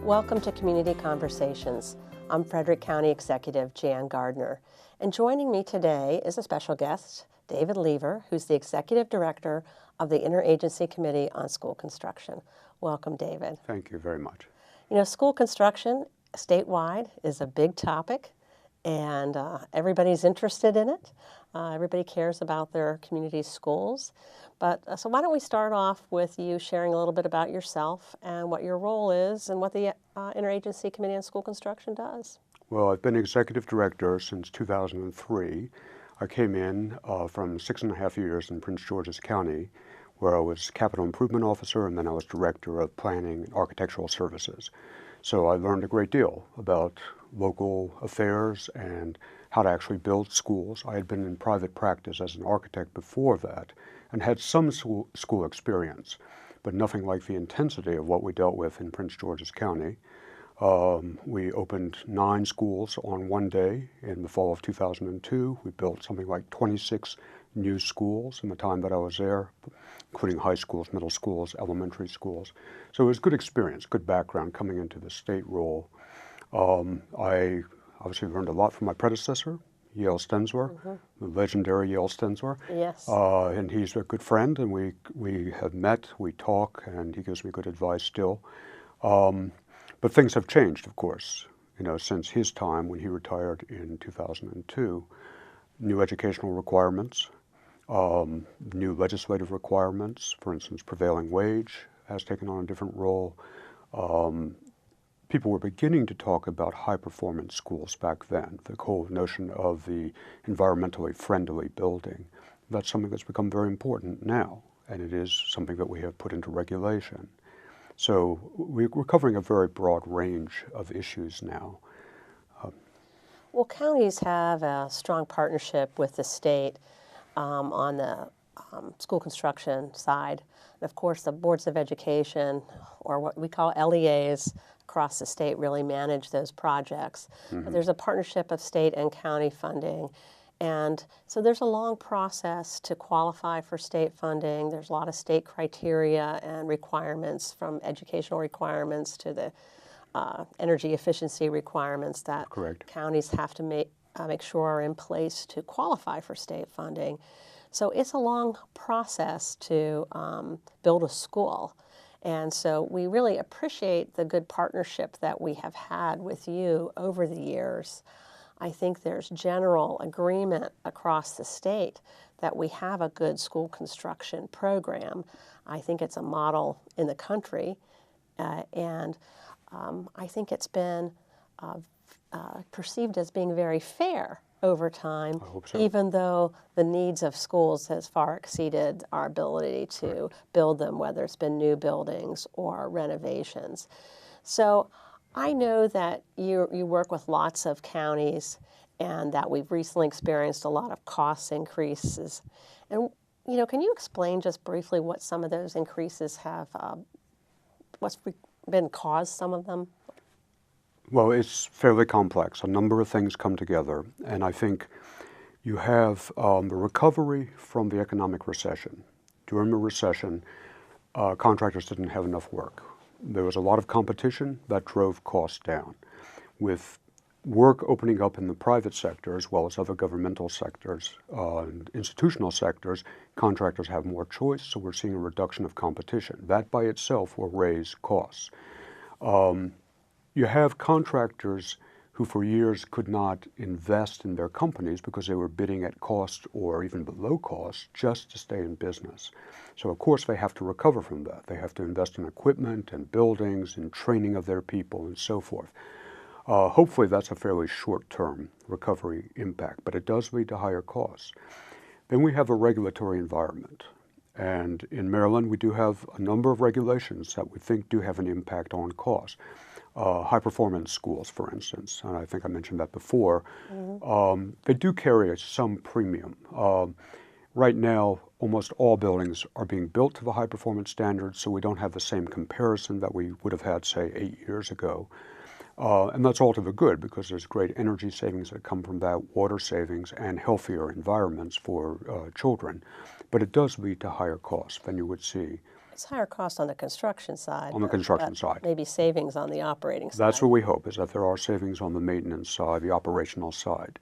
Welcome to Community Conversations. I'm Frederick County Executive Jan Gardner, and joining me today is a special guest, David Lever, who's the Executive Director of the Interagency Committee on School Construction. Welcome, David. Thank you very much. You know, school construction statewide is a big topic, and everybody's interested in it. Everybody cares about their community schools. But so why don't we start off with you sharing a little bit about yourself and what your role is and what the Interagency Committee on School Construction does. Well, I've been Executive Director since 2003. I came in from 6.5 years in Prince George's County, where I was Capital Improvement Officer, and then I was Director of Planning and Architectural Services. So I learned a great deal about local affairs and how to actually build schools. I had been in private practice as an architect before that and had some school experience, but nothing like the intensity of what we dealt with in Prince George's County. We opened 9 schools on one day in the fall of 2002. We built something like 26 new schools in the time that I was there, including high schools, middle schools, elementary schools. So it was good experience, good background coming into the state role. I obviously learned a lot from my predecessor, Yale Stensler, the legendary Yale Stensler. Yes. And he's a good friend, and we have met, we talk, and he gives me good advice still. But things have changed, of course, since his time when he retired in 2002. New educational requirements, new legislative requirements, for instance, prevailing wage has taken on a different role. People were beginning to talk about high-performance schools back then, the whole notion of the environmentally friendly building. That's something that's become very important now, and it is something that we have put into regulation. So we're covering a very broad range of issues now. Well, counties have a strong partnership with the state on the school construction side. And of course, the boards of education, or what we call LEAs, across the state really manage those projects. But there's a partnership of state and county funding. And so there's a long process to qualify for state funding. There's a lot of state criteria and requirements, from educational requirements to the energy efficiency requirements that counties have to make sure are in place to qualify for state funding. So it's a long process to build a school. And so we really appreciate the good partnership that we have had with you over the years. I think there's general agreement across the state that we have a good school construction program. I think it's a model in the country, and I think it's been perceived as being very fair over time, even though the needs of schools has far exceeded our ability to build them, whether it's been new buildings or renovations. So I know that you work with lots of counties, and that we've recently experienced a lot of cost increases. And can you explain just briefly what some of those increases have, what's been caused, some of them? Well, it's fairly complex. A number of things come together, and I think you have the recovery from the economic recession. During the recession, contractors didn't have enough work. There was a lot of competition that drove costs down. With work opening up in the private sector as well as other governmental sectors and institutional sectors, contractors have more choice, so we're seeing a reduction of competition. That by itself will raise costs. You have contractors who for years could not invest in their companies because they were bidding at cost or even below cost just to stay in business. So of course they have to recover from that. They have to invest in equipment and buildings and training of their people and so forth. Hopefully that's a fairly short-term recovery impact, but it does lead to higher costs. Then we have a regulatory environment. And in Maryland, we do have a number of regulations that we think do have an impact on costs. High-performance schools, for instance, and I think I mentioned that before, they do carry some premium. Right now, almost all buildings are being built to the high-performance standards, so we don't have the same comparison that we would have had, say, 8 years ago. And that's all to the good, because there's great energy savings that come from that, water savings, and healthier environments for children. But it does lead to higher costs than you would see It's higher cost on the construction side. On the construction side. Maybe savings on the operating side. That's what we hope, is that there are savings on the maintenance side, the operational side.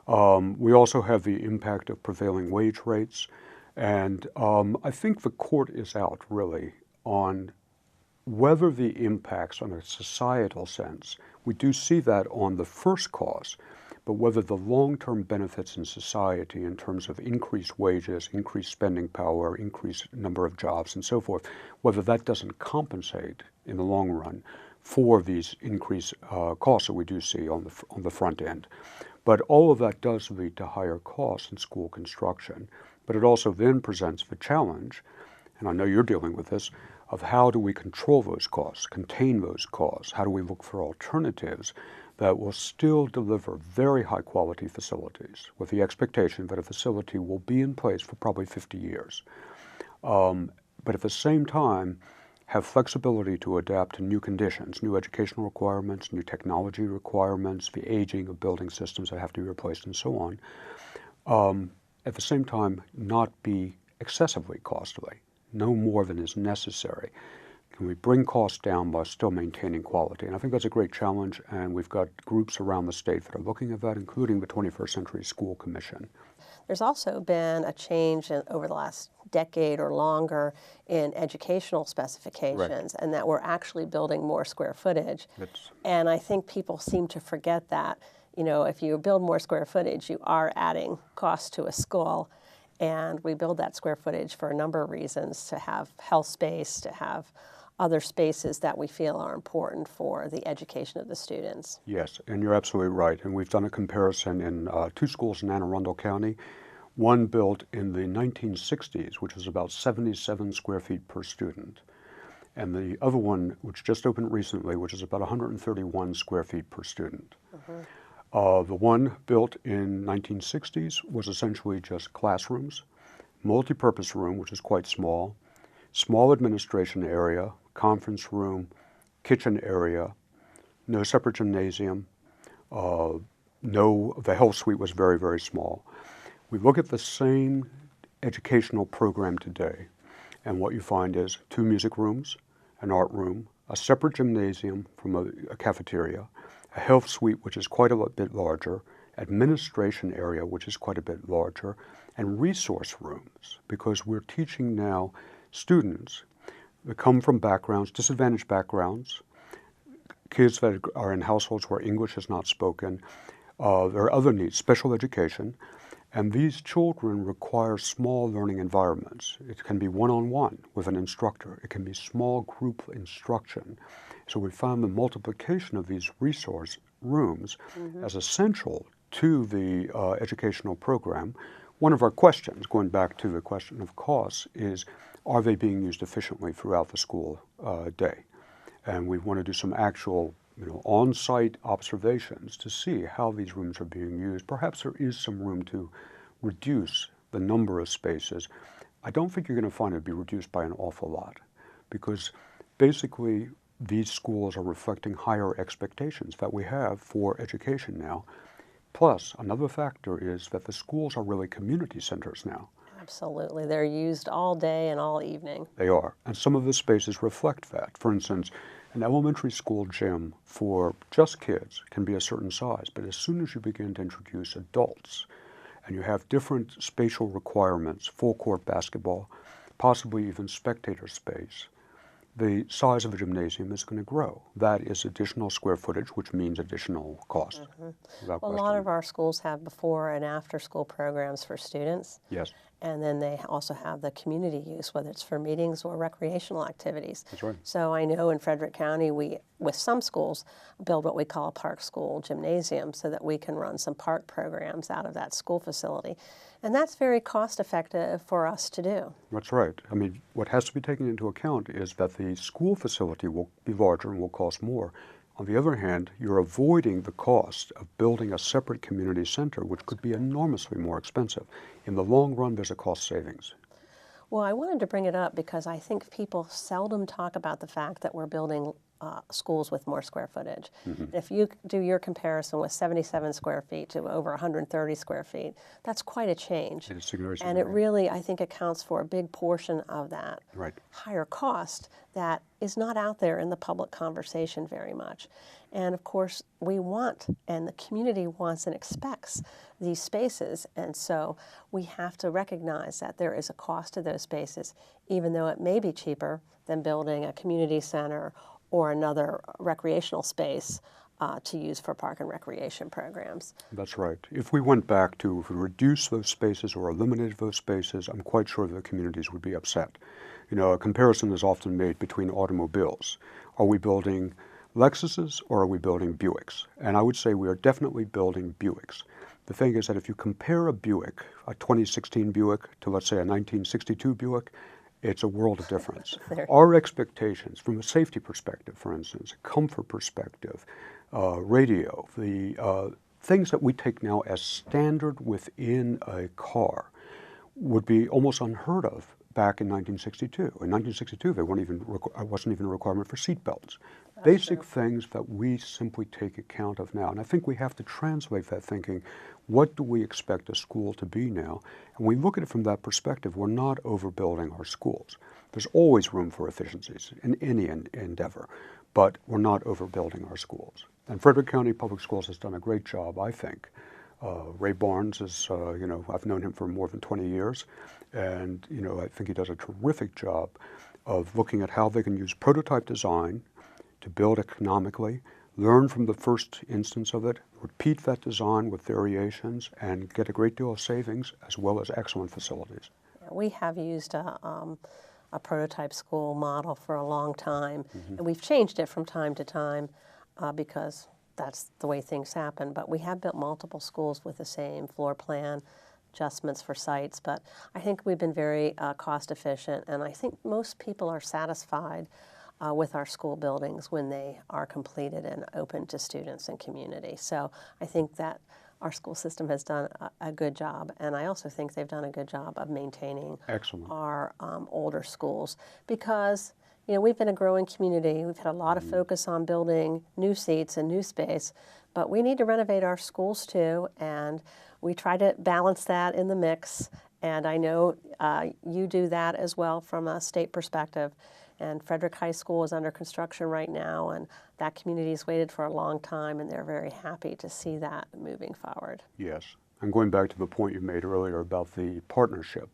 We also have the impact of prevailing wage rates, and I think the court is out, really, on whether the impacts on a societal sense, we do see that on the first cause, but whether the long-term benefits in society in terms of increased wages, increased spending power, increased number of jobs and so forth, whether that doesn't compensate in the long run for these increased costs that we do see on the front end. But all of that does lead to higher costs in school construction. But it also then presents the challenge, and I know you're dealing with this, of how do we control those costs, contain those costs? How do we look for alternatives that will still deliver very high quality facilities with the expectation that a facility will be in place for probably 50 years. But at the same time, have flexibility to adapt to new conditions, new educational requirements, new technology requirements, the aging of building systems that have to be replaced and so on. At the same time, not be excessively costly, no more than is necessary. Can we bring costs down by still maintaining quality? And I think that's a great challenge, and we've got groups around the state that are looking at that, including the 21st Century School Commission. There's also been a change over the last decade or longer in educational specifications, and that we're actually building more square footage. And I think people seem to forget that. You know, if you build more square footage, you are adding cost to a school. And we build that square footage for a number of reasons, to have health space, to have other spaces that we feel are important for the education of the students. Yes, and you're absolutely right. And we've done a comparison in two schools in Anne Arundel County. One built in the 1960s, which was about 77 square feet per student. And the other one, which just opened recently, which is about 131 square feet per student. The one built in 1960s was essentially just classrooms, multi-purpose room, which is quite small administration area, conference room, kitchen area, no separate gymnasium, the health suite was very, very small. We look at the same educational program today, and what you find is 2 music rooms, an art room, a separate gymnasium from a cafeteria, a health suite which is quite a bit larger, administration area which is quite a bit larger, and resource rooms, because we're teaching now students that come from backgrounds, disadvantaged backgrounds, kids that are in households where English is not spoken. There are other needs, special education, and these children require small learning environments. It can be one-on-one with an instructor. It can be small group instruction. So we found the multiplication of these resource rooms as essential to the educational program. One of our questions, going back to the question of costs, is are they being used efficiently throughout the school day? And we want to do some actual on-site observations to see how these rooms are being used. Perhaps there is some room to reduce the number of spaces. I don't think you're going to find it be reduced by an awful lot, because basically these schools are reflecting higher expectations that we have for education now. Plus, another factor is that the schools are really community centers now. Absolutely. They're used all day and all evening. They are. And some of the spaces reflect that. For instance, an elementary school gym for just kids can be a certain size, but as soon as you begin to introduce adults and you have different spatial requirements, full court basketball, possibly even spectator space, the size of a gymnasium is going to grow. That is additional square footage, which means additional cost. Well, a lot of our schools have before and after school programs for students. Yes. And then they also have the community use, whether it's for meetings or recreational activities. That's right. So I know in Frederick County, we, with some schools, build what we call a park school gymnasium so that we can run some park programs out of that school facility. And that's very cost effective for us to do. That's right. I mean, what has to be taken into account is that the school facility will be larger and will cost more. On the other hand, you're avoiding the cost of building a separate community center, which could be enormously more expensive. In the long run, there's a cost savings. Well, I wanted to bring it up because I think people seldom talk about the fact that we're building schools with more square footage. If you do your comparison with 77 square feet to over 130 square feet, that's quite a change. It is significant. And it really, I think, accounts for a big portion of that Right. higher cost that is not out there in the public conversation very much. And of course, we want, and the community wants and expects these spaces. And so we have to recognize that there is a cost to those spaces, even though it may be cheaper than building a community center or another recreational space to use for park and recreation programs. That's right. If we went back to, if we reduced those spaces or eliminated those spaces, I'm quite sure the communities would be upset. You know, a comparison is often made between automobiles. Are we building Lexuses or are we building Buicks? And I would say we are definitely building Buicks. The thing is that if you compare a Buick, a 2016 Buick, to let's say a 1962 Buick, it's a world of difference. Our expectations from a safety perspective, for instance, a comfort perspective, radio, the things that we take now as standard within a car would be almost unheard of back in 1962. In 1962, there wasn't even a requirement for seat belts. Basic things that we simply take account of now. And I think we have to translate that thinking. What do we expect a school to be now? And we look at it from that perspective. We're not overbuilding our schools. There's always room for efficiencies in any endeavor, but we're not overbuilding our schools. And Frederick County Public Schools has done a great job, I think. Ray Barnes is, you know, I've known him for more than 20 years, and, you know, I think he does a terrific job of looking at how they can use prototype design to build economically, learn from the first instance of it, repeat that design with variations, and get a great deal of savings as well as excellent facilities. We have used a prototype school model for a long time, and we've changed it from time to time because that's the way things happen. But we have built multiple schools with the same floor plan, adjustments for sites. But I think we've been very cost efficient, and I think most people are satisfied with our school buildings when they are completed and open to students and community. So I think that our school system has done a good job, and I also think they've done a good job of maintaining our older schools because, you know, we've been a growing community. We've had a lot of focus on building new seats and new space, but we need to renovate our schools too, and we try to balance that in the mix, and I know you do that as well from a state perspective. And Frederick High School is under construction right now, and that community's waited for a long time, and they're very happy to see that moving forward. Yes. And going back to the point you made earlier about the partnership,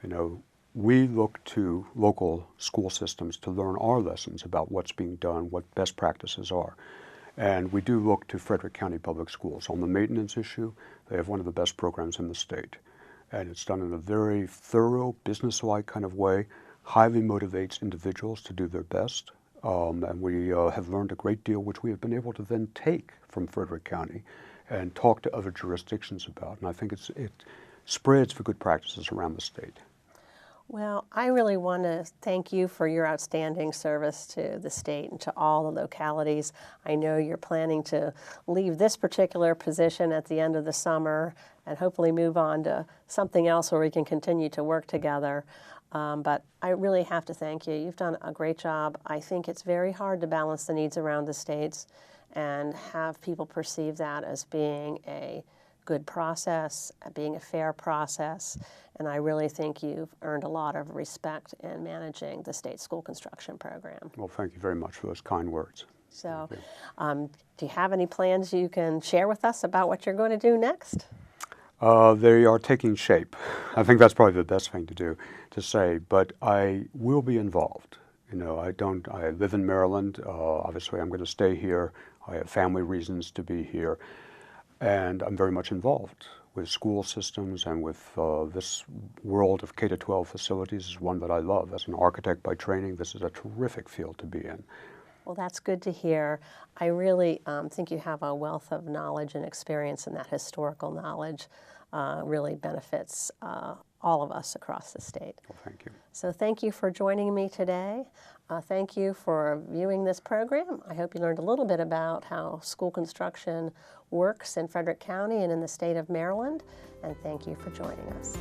you know, we look to local school systems to learn our lessons about what's being done, what best practices are. And we do look to Frederick County Public Schools. On the maintenance issue, they have one of the best programs in the state. And it's done in a very thorough, business-like kind of way. Highly motivates individuals to do their best, and we have learned a great deal which we have been able to then take from Frederick County and talk to other jurisdictions about, and I think it spreads the good practices around the state. Well, I really want to thank you for your outstanding service to the state and to all the localities. I know you're planning to leave this particular position at the end of the summer and hopefully move on to something else where we can continue to work together. But I really have to thank you. You've done a great job. I think it's very hard to balance the needs around the states and have people perceive that as being a good process, being a fair process. And I really think you've earned a lot of respect in managing the state school construction program. Well, thank you very much for those kind words. So, do you have any plans you can share with us about what you're going to do next? They are taking shape. I think that's probably the best thing to say, but I will be involved. You know, I live in Maryland. Obviously, I'm going to stay here. I have family reasons to be here. And I'm very much involved with school systems and with this world of K-12 facilities is one that I love. As an architect by training, this is a terrific field to be in. Well, that's good to hear. I really think you have a wealth of knowledge and experience, and that historical knowledge really benefits all of us across the state. Well, thank you. So thank you for joining me today. Thank you for viewing this program. I hope you learned a little bit about how school construction works in Frederick County and in the state of Maryland, and thank you for joining us.